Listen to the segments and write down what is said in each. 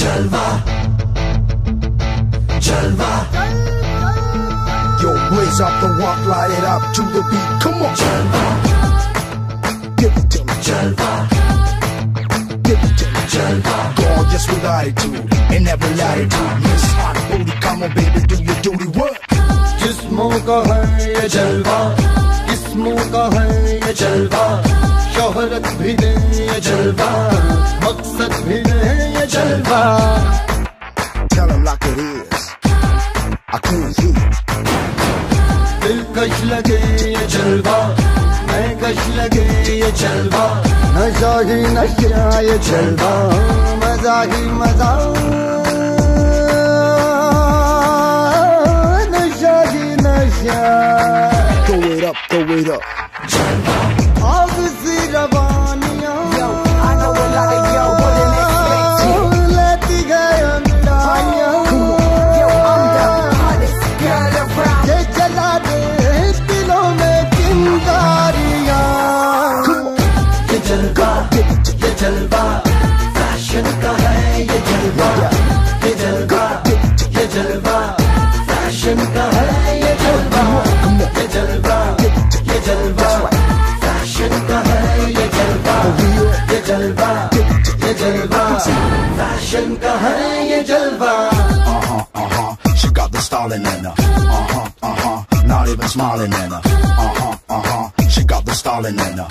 Jalwa, Jalwa. Yo, blaze up the walk, light it up to the beat. Come on, Jalwa. Give it to me, Jalwa. Give it to me, Jalwa. Gorgeous with attitude and every latitude. Miss hot booty, come on, baby, do your duty work. जिस्मों का है ये जलवा, जिस्मों का है ये जलवा, शोहरत भी दे ये जलवा, मकसद भी दे ये जलवा. Tell him like it is. I can't hear. दिलकश लगे ये जलवा, मैं कश लगे ये जलवा, नशा ही नशा ये जलवा, मजा ही मजा, नशा ही नशा. Throw it up, throw it up. आग सी रवानियां, I know a lot of y'all wouldn't expect it. लेती गए अंगड़ाइयां. Yo, I'm the hottest girl around. ये जला दे दिलों में चिंगारियां. ये जलवा, ये जलवा, फैशन का है ये जलवा. ये जलवा, ये जलवा, फैशन का है ये जलवा. ये जलवा, ये जलवा, फैशन का है ये जलवा. ये जलवा, ये जलवा, फैशन का है ये जलवा. She got the styling in her. Not even smiling in her. She got the styling in her.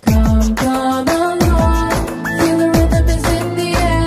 Come, come along, feel the rhythm is in the air.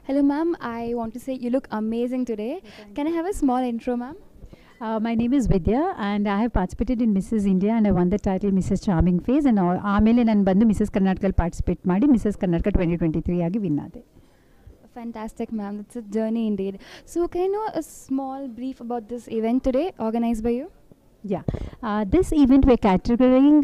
Hello, ma'am. I want to say you look amazing today. Can I have a small intro, ma'am? My name is Vidya and I have participated in Mrs. India and I won the title Mrs. Charming Face and ಆಮೇಲೆ ನಾನು ಬಂದು Mrs ಕರ್ನಾಟಕಲ್ಲಿ participate ಮಾಡಿ Mrs Karnataka 2023 ಆಗಿ win ಆದೆ. Fantastic, ma'am. It's a journey indeed. So, can I know a small brief about this event today organized by you? Yeah, this event we're catering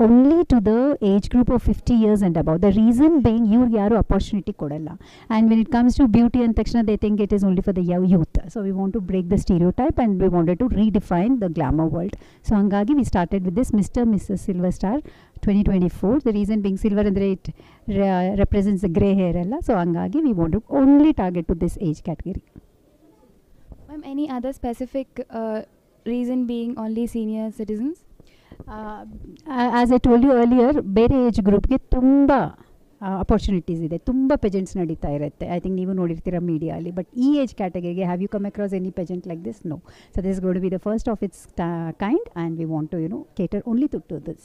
only to the age group of 50 years and above. The reason being, ಇವ್ರಿಗೆ ಯಾರು opportunity ಕೊಡಲ್ಲ. And when it comes to beauty and ತಕ್ಷಣ they think it is only for the youth. So we want to break the stereotype and we wanted to redefine the glamour world. So ಹಂಗಾಗಿ we started with this Mr. Mrs. Silver Star 2024. The reason being silver ಅಂದರೆ it represents the grey hair ಅಲ್ಲ. So ಹಂಗಾಗಿ we want to only target to this age category. Ma'am, any other specific reason being only senior citizens? As I told you earlier, ಬೇರೆ age ಗ್ರೂಪ್ಗೆ ತುಂಬ opportunities ಇದೆ, ತುಂಬ ಪೆಜೆಂಟ್ಸ್ ನಡೀತಾ ಇರುತ್ತೆ. I think ನೀವು ನೋಡಿರ್ತೀರ ಮೀಡಿಯಾಲಿ. ಬಟ್ ಈ ಏಜ್ ಕ್ಯಾಟಗರಿಗೆ have you come across any pageant like this? No. So this would be the first of its kind and we want to cater only to this.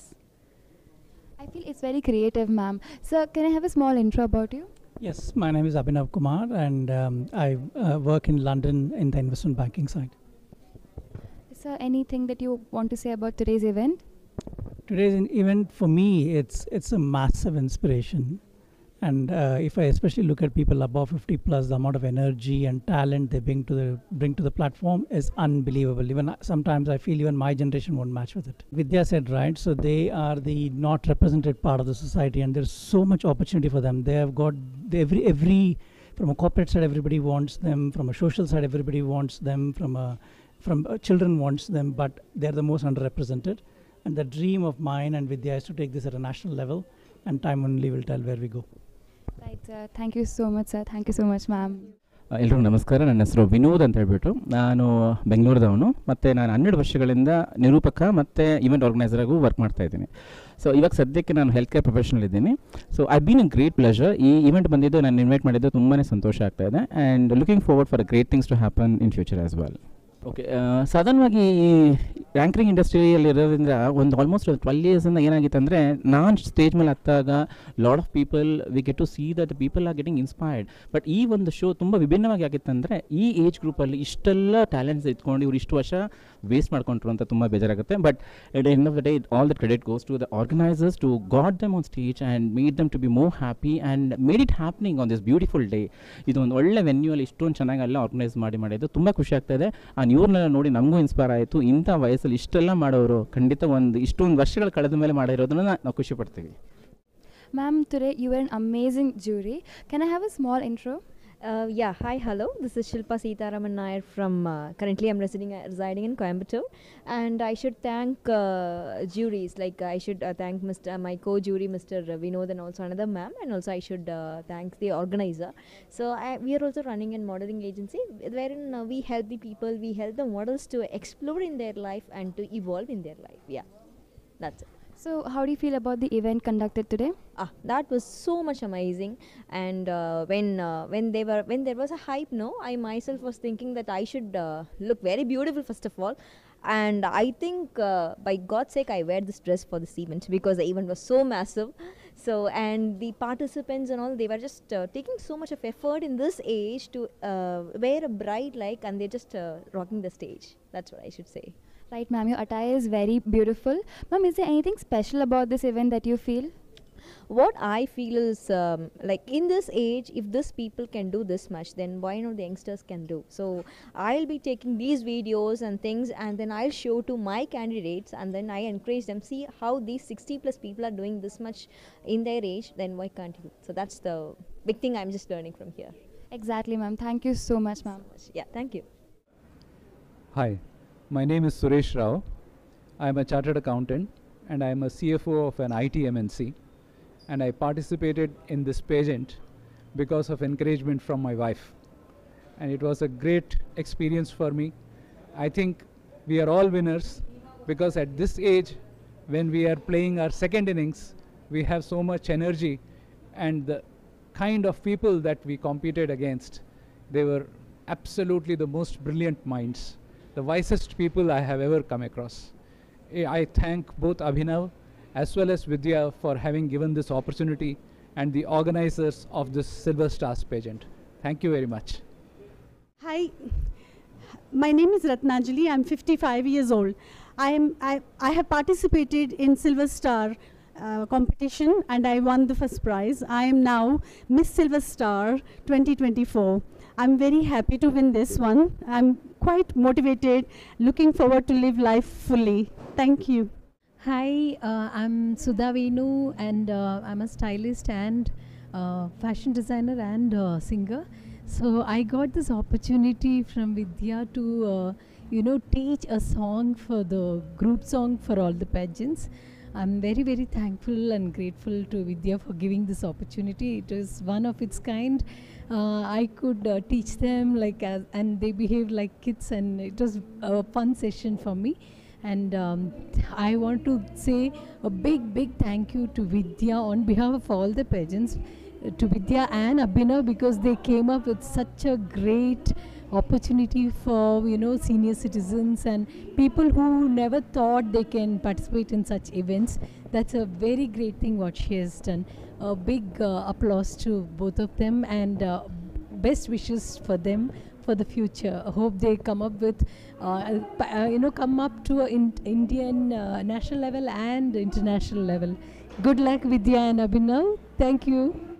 I feel it's very creative, ma'am. Sir, can I have a small intro about you? Yes, my name is Abhinav Kumar, and I work in London in the investment banking side. Sir, anything that you want to say about today's event? Today's event for me, it's a massive inspiration, and if I especially look at people above 50 plus, the amount of energy and talent they bring to the platform is unbelievable. Even sometimes I feel even my generation won't match with it. Vidya said right, so they are the not represented part of the society, and there's so much opportunity for them. They have got every from a corporate side, everybody wants them. From a social side, everybody wants them. From children wants them, but they're the most underrepresented. And the dream of mine and Vidya is to take this at a national level, and time only will tell where we go. Right, sir. Thank you so much, sir. Thank you so much, ma'am. ಎಲ್ರಿಗೂ ನಮಸ್ಕಾರ. ನನ್ನ ಹೆಸರು ವಿನೋದ್ ಅಂತ ಹೇಳ್ಬಿಟ್ಟು, ನಾನು ಬೆಂಗಳೂರದವನು, ಮತ್ತು ನಾನು 12 ವರ್ಷಗಳಿಂದ ನಿರೂಪಕ ಮತ್ತು ಈವೆಂಟ್ ಆರ್ಗನೈಸರಾಗೂ ವರ್ಕ್ ಮಾಡ್ತಾ ಇದ್ದೀನಿ. ಸೊ ಇವಾಗ ಸದ್ಯಕ್ಕೆ ನಾನು ಹೆಲ್ತ್ ಕೇರ್ ಪ್ರೊಫೆಷನಲ್ ಇದ್ದೀನಿ. So I been a great pleasure. ಈ ಈವೆಂಟ್ ಬಂದಿದ್ದು, ನಾನು ಇನ್ವೈಟ್ ಮಾಡಿದ್ದು ತುಂಬಾ ಸಂತೋಷ ಆಗ್ತಾ ಇದೆ, and looking forward for great things to happen in future as well. Okay, ಸಾಧಾರಣವಾಗಿ ಈ ರ್ಯಾಂಕರಿಂಗ್ ಇಂಡಸ್ಟ್ರಿಯಲ್ಲಿ ಇರೋದ್ರಿಂದ ಒಂದು ಆಲ್ಮೋಸ್ಟ್ 12 ಇಯರ್ಸಿಂದ ಏನಾಗಿತ್ತು ಅಂದರೆ, ನಾನು ಸ್ಟೇಜ್ ಮೇಲೆ ಹತ್ತಾಗ lot of people we get to see that people are getting inspired. But ಈ ಒಂದು ಶೋ ತುಂಬ ವಿಭಿನ್ನವಾಗಿ ಆಗಿತ್ತಂದರೆ, ಈ ಏಜ್ ಗ್ರೂಪಲ್ಲಿ ಇಷ್ಟೆಲ್ಲ ಟ್ಯಾಲೆಂಟ್ಸ್ ಇಟ್ಕೊಂಡು ಇವ್ರು ಇಷ್ಟು ವರ್ಷ ವೇಸ್ಟ್ ಮಾಡ್ಕೊಂಡ್ರು ಅಂತ ತುಂಬ ಬೇಜಾರಾಗುತ್ತೆ. But at end of the day all the credit goes to the organisers to got them on stage and made them to be more happy and made it happening on this beautiful day. ಇದು ಒಂದು ಒಳ್ಳೆ ವೆನ್ಯೂಲ್ಲಿ ಇಷ್ಟೊಂದು ಚೆನ್ನಾಗಿ ಎಲ್ಲ organise ಮಾಡಿದ್ದು ತುಂಬ ಖುಷಿ ಆಗ್ತಾಯಿದೆ. ಇವ್ರನ್ನೆಲ್ಲ ನೋಡಿ ನಮಗೂ ಇನ್ಸ್ಪೈರ್ ಆಯಿತು. ಇಂಥ ವಯಸ್ಸಲ್ಲಿ ಇಷ್ಟೆಲ್ಲ ಮಾಡೋರು ಖಂಡಿತ ಇಷ್ಟೊಂದು ವರ್ಷಗಳು ಕಳೆದ ಮೇಲೆ ಮಾಡಿರೋದನ್ನ ನಾವು ಖುಷಿ ಪಡ್ತೀವಿ. Ma'am, today you were an amazing jury. Can I have a small intro? Yeah, hi, hello. This is Shilpa Seetharaman Nair from, currently I'm residing in Coimbatore, and I should thank juries, like I should thank my co-jury, Mr. Vinod, and also another ma'am, and also I should thank the organizer. So we are also running a modeling agency wherein we help the people, we help the models to explore in their life and to evolve in their life. Yeah, that's it. So, how do you feel about the event conducted today? That was so much amazing, and when there was a hype, I myself was thinking that I should look very beautiful first of all, and I think by God's sake I wear this dress for this event because the event was so massive. So, and the participants and all, they were just taking so much of effort in this age to wear a bride like, and they're just rocking the stage. That's what I should say. Right, ma'am, your attire is very beautiful. Ma'am, is there anything special about this event that you feel? What I feel is like in this age, if this people can do this much, then why not the youngsters can do? So I'll be taking these videos and things, and then I'll show to my candidates, and then I encourage them, see how these 60 plus people are doing this much in their age, then why can't you? So that's the big thing I'm just learning from here. Exactly, ma'am. Thank you so much, ma'am. Yeah, thank you. Hi, my name is Suresh Rao. I am a chartered accountant and I am a CFO of an IT MNC, and I participated in this pageant because of encouragement from my wife, and it was a great experience for me. I think we are all winners because at this age, when we are playing our second innings, we have so much energy, and the kind of people that we competed against, they were absolutely the most brilliant minds, the wisest people I have ever come across. I thank both Abhinav as well as Vidya for having given this opportunity, and the organizers of this Silver Stars pageant. Thank you very much. Hi, my name is Ratnajali. I'm 55 years old. I have participated in Silver Star competition, and I won the first prize. I am now Miss Silver Star 2024. I'm very happy to win this one. I'm quite motivated, looking forward to live life fully. Thank you. Hi, I'm Sudha Venu, and I'm a stylist and fashion designer and singer. So I got this opportunity from Vidya to teach a song for the group song for all the pageants. I'm very, very thankful and grateful to Vidya for giving this opportunity. It is one of its kind. I could teach them and they behaved like kids, and it was a fun session for me. And I want to say a big thank you to Vidya on behalf of all the pageants, to Vidya and Abhinav, because they came up with such a great opportunity for senior citizens and people who never thought they can participate in such events. That's a very great thing what she has done. A big applause to both of them, and best wishes for them for the future. I hope they come up with come up to Indian national level and international level. Good luck, Vidya and Abhinav. Thank you.